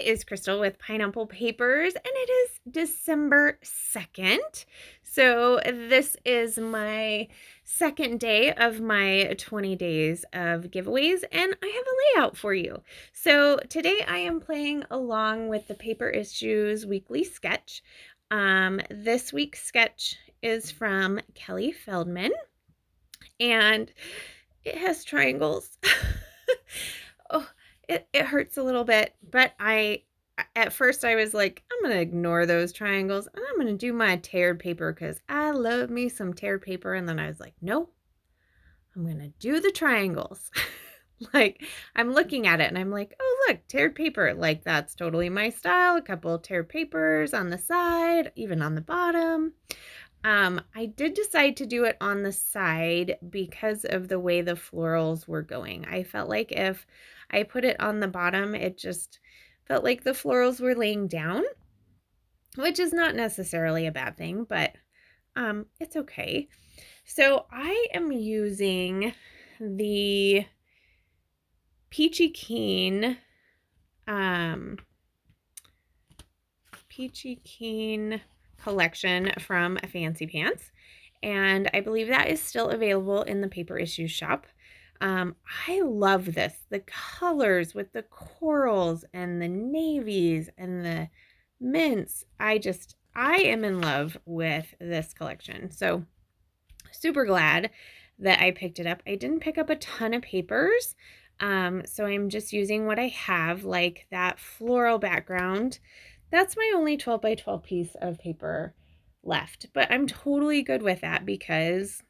is Crystal with Pineapple Papers, and it is December 2nd. So this is my second day of my 20 days of giveaways, and I have a layout for you. So today I am playing along with the Paper Issues weekly sketch. This week's sketch is from Kelly Feldman, and it has triangles. Oh, it hurts a little bit, but at first I was like, I'm going to ignore those triangles and I'm going to do my teared paper because I love me some teared paper. And then I was like, no, I'm going to do the triangles. Like, I'm looking at it and I'm like, oh, look, teared paper. Like, that's totally my style. A couple of teared papers on the side, even on the bottom. I did decide to do it on the side because of the way the florals were going. I felt like if I put it on the bottom, it just felt like the florals were laying down, which is not necessarily a bad thing, but it's okay. So I am using the Peachy Keen collection from Fancy Pants, and I believe that is still available in the Paper Issues shop. I love this. The colors with the corals and the navies and the mints. I am in love with this collection. So super glad that I picked it up. I didn't pick up a ton of papers. So I'm just using what I have, like that floral background. That's my only 12 by 12 piece of paper left, but I'm totally good with that because,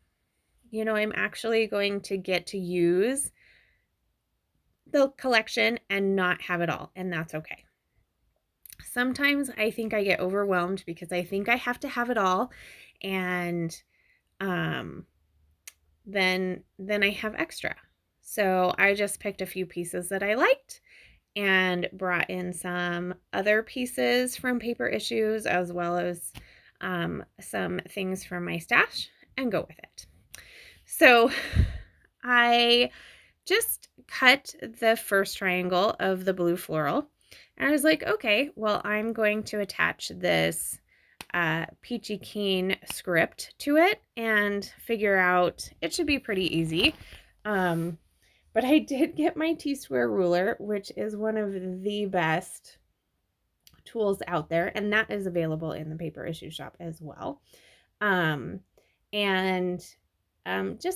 you know, I'm actually going to get to use the collection and not have it all, and that's okay. Sometimes I think I get overwhelmed because I think I have to have it all, and then I have extra. So I just picked a few pieces that I liked and brought in some other pieces from Paper Issues as well as some things from my stash and go with it. So I just cut the first triangle of the blue floral and I was like, okay, well, I'm going to attach this Peachy Keen script to it and figure out, it should be pretty easy. But I did get my T-square ruler, which is one of the best tools out there, and that is available in the Paper Issue shop as well. Just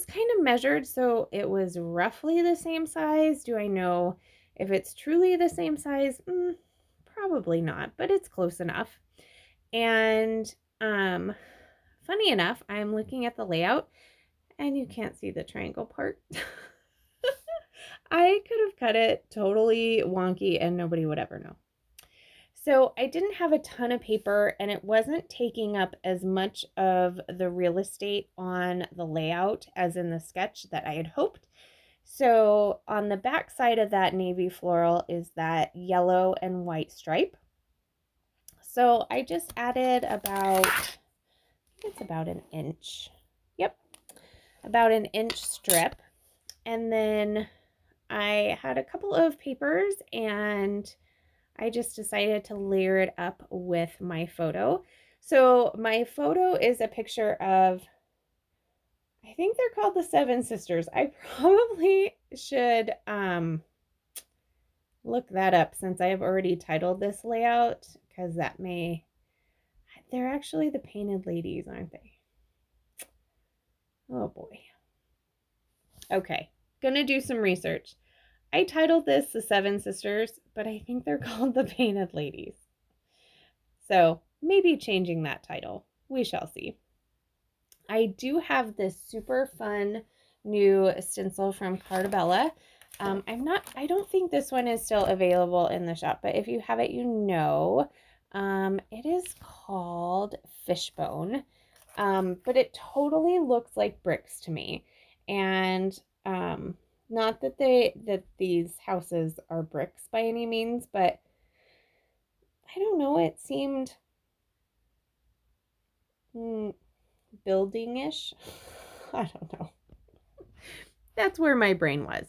kind of measured so it was roughly the same size. Do I know if it's truly the same size? Probably not, but it's close enough. And funny enough, I'm looking at the layout and you can't see the triangle part. I could have cut it totally wonky and nobody would ever know. So I didn't have a ton of paper and it wasn't taking up as much of the real estate on the layout as in the sketch that I had hoped. So on the back side of that navy floral is that yellow and white stripe. So I just added it's about an inch. Yep, about an inch strip. And then I had a couple of papers and I just decided to layer it up with my photo. So my photo is a picture of, I think they're called the Seven Sisters. I probably should look that up since I have already titled this layout, because they're actually the Painted Ladies, aren't they? Oh boy. Okay, gonna do some research. I titled this The Seven Sisters, but I think they're called the Painted Ladies. So maybe changing that title. We shall see. I do have this super fun new stencil from Cartabella. I don't think this one is still available in the shop, but if you have it, you know. It is called Fishbone, but it totally looks like bricks to me. And not that these houses are bricks by any means, but I don't know, it seemed building-ish. I don't know. That's where my brain was.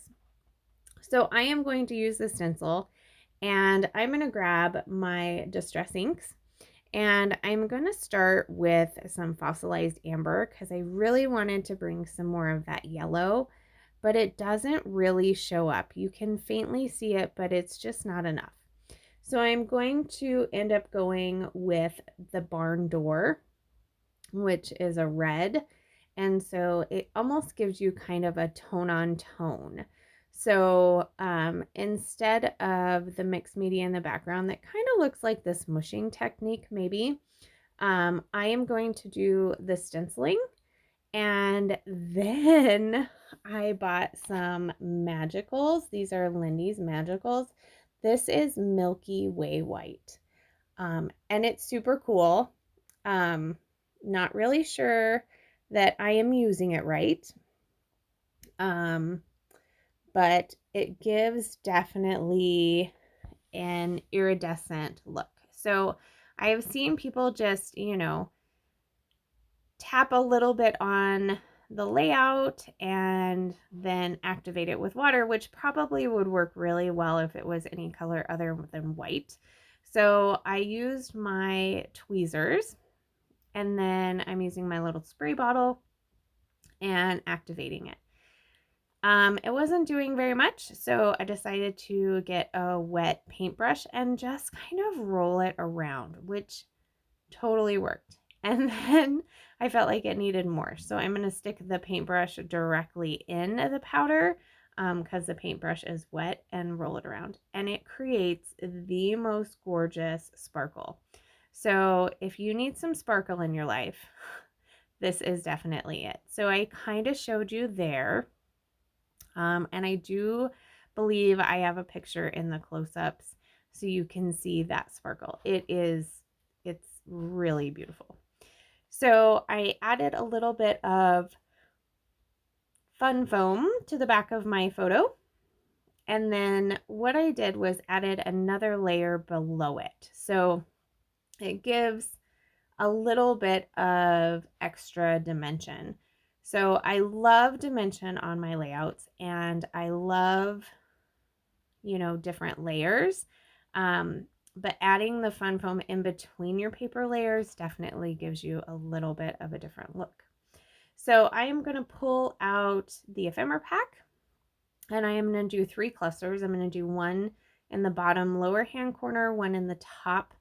So I am going to use the stencil And I'm going to grab my Distress inks, and I'm going to start with some fossilized amber because I really wanted to bring some more of that yellow, but it doesn't really show up. You can faintly see it, but it's just not enough. So I'm going to end up going with the barn door, which is a red. And so it almost gives you kind of a tone on tone. So instead of the mixed media in the background that kind of looks like this mushing technique maybe, I am going to do the stenciling. And then I bought some magicals. These are Lindy's magicals. This is Milky Way White. And it's super cool. Not really sure that I am using it right. But it gives definitely an iridescent look. So I have seen people just, tap a little bit on the layout and then activate it with water, which probably would work really well if it was any color other than white. So I used my tweezers, and then I'm using my little spray bottle and activating it. It wasn't doing very much, so I decided to get a wet paintbrush and just kind of roll it around, which totally worked. And then I felt like it needed more, so I'm going to stick the paintbrush directly in the powder because the paintbrush is wet, and roll it around, and it creates the most gorgeous sparkle. So if you need some sparkle in your life, this is definitely it. So I kind of showed you there. And I do believe I have a picture in the close-ups so you can see that sparkle. It's really beautiful. So I added a little bit of fun foam to the back of my photo. And then what I did was added another layer below it. So it gives a little bit of extra dimension. So I love dimension on my layouts, and I love, different layers. But adding the fun foam in between your paper layers definitely gives you a little bit of a different look. So I am going to pull out the ephemera pack, and I am going to do 3 clusters. I'm going to do one in the bottom lower hand corner, one in the top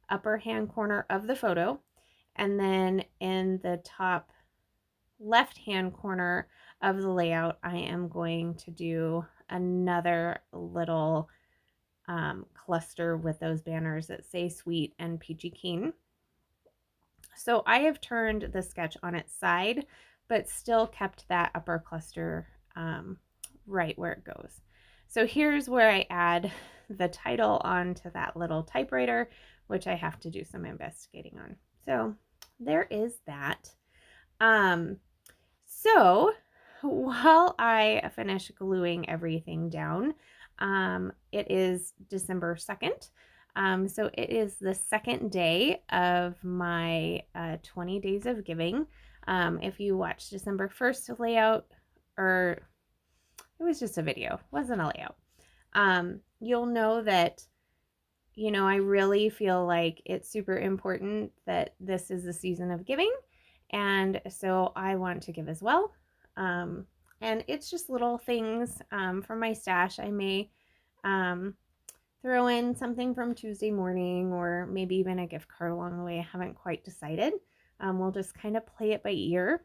upper hand corner of the photo, and then in the top left hand corner of the layout, I am going to do another little cluster with those banners that say Sweet and Peachy Keen. So I have turned the sketch on its side, but still kept that upper cluster right where it goes. So here's where I add the title onto that little typewriter, which I have to do some investigating on. So there is that. So while I finish gluing everything down, it is December 2nd. So it is the second day of my 20 days of giving. If you watched December 1st layout, or it was just a video, wasn't a layout, you'll know that, I really feel like it's super important that this is the season of giving. And so I want to give as well. And it's just little things from my stash. I may throw in something from Tuesday morning, or maybe even a gift card along the way. I haven't quite decided. We'll just kind of play it by ear.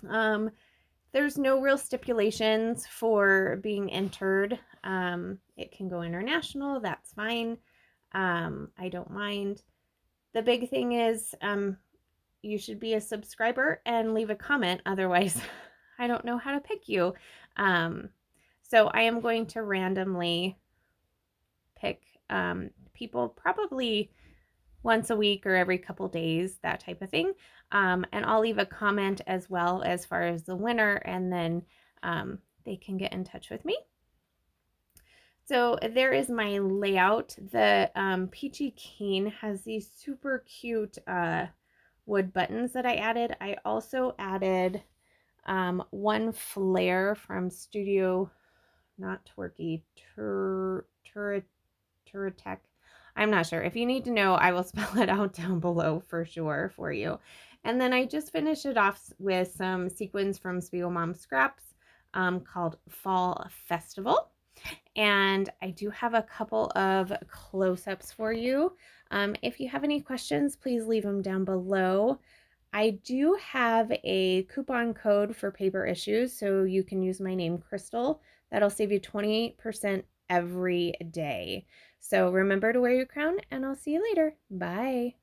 There's no real stipulations for being entered. It can go international. That's fine. I don't mind. The big thing is you should be a subscriber and leave a comment. Otherwise, I don't know how to pick you. So I am going to randomly pick people probably once a week or every couple days, that type of thing. And I'll leave a comment as well as far as the winner, and then they can get in touch with me. So there is my layout. The Peachy Keen has these super cute wood buttons that I added. I also added one flare from Studio, not Twerky, Turtech. I'm not sure. If you need to know, I will spell it out down below for sure for you. And then I just finished it off with some sequins from Spiegel Mom Scraps called Fall Festival. And I do have a couple of close-ups for you. If you have any questions, please leave them down below. I do have a coupon code for paper issues, so you can use my name, Crystal. That'll save you 20% every day. So remember to wear your crown, and I'll see you later. Bye.